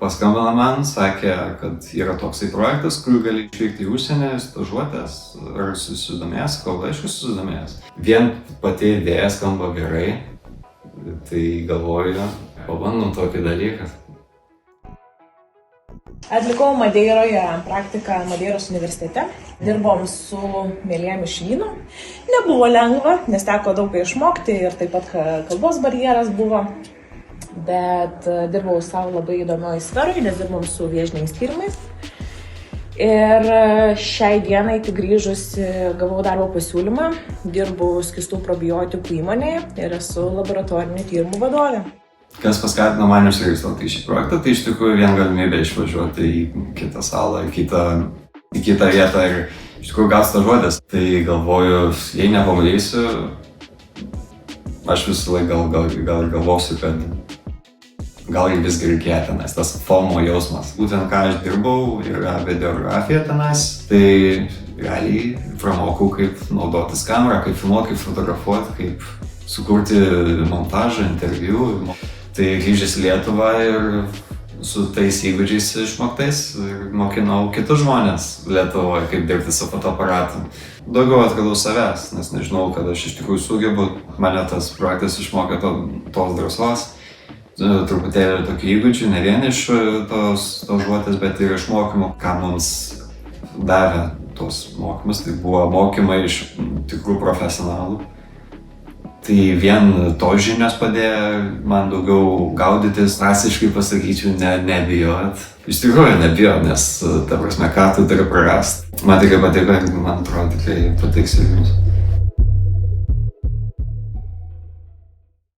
paskambino man, sakė, kad yra toksai projektas, kur gali išvykti į užsienį, stažuotės, ar susidomėjęs, kalba aišku susidomėjęs. Vien pati idėja skamba gerai, tai galvoju, pabandom tokį dalyką. Atlikau Madeiroje praktiką Madeiros universitete. Dirbom su Mėlyje Mišlynu. Nebuvo lengva, nes teko daug išmokti ir taip pat kalbos barjeras buvo. Bet dirbau savo labai įdomioje sferoje, nes dirbom su vėžiniais tyrimais. Ir šiai dienai tik grįžusi gavau darbo pasiūlymą. Dirbu skystų probiotikų įmonėje ir esu laboratorinių tyrimų vadovė. Kas paskatino mane užsiregistruoti į šį projektą, tai iš tikrųjų vien galimybė išvažiuoti į kitą salą, į kitą vietą ir iš tikrųjų gauti stažuotės. Tai galvoju, jei nepamatysiu, aš visą laiką gal galvosiu, kad gal ir visgi reikėjo tenais, tas FOMO jausmas. Būtent ką aš dirbau, yra videografija tenais, tai realiai pramokau, kaip naudotis kamerą, kaip filmuoti, kaip fotografuoti, kaip sukurti montažą, interviu. Tai grįžęs į Lietuvą ir su tais įgūdžiais išmoktais mokinau kitus žmonės Lietuvoje, kaip dirbti su fotoaparatu. Daugiau atradau savęs, nes nežinau, kad aš iš tikrųjų sugebu. Mane tas projektas išmokė tos drąsos, truputėlį tokių įgūdžių, ne vien iš tos stažuotės, bet ir iš mokymų, ką mums davė tos mokymus. Tai buvo mokymai iš tikrų profesionalų. Tai vien to žinios padėjo man daugiau gaudytis, drastiškai pasakyčiau, nebijot. Iš tikrųjų nebijot, nes ta prasme, ką tu turi prarast. Man tikrai patiko, man atrodo, tikrai patiks ir jums.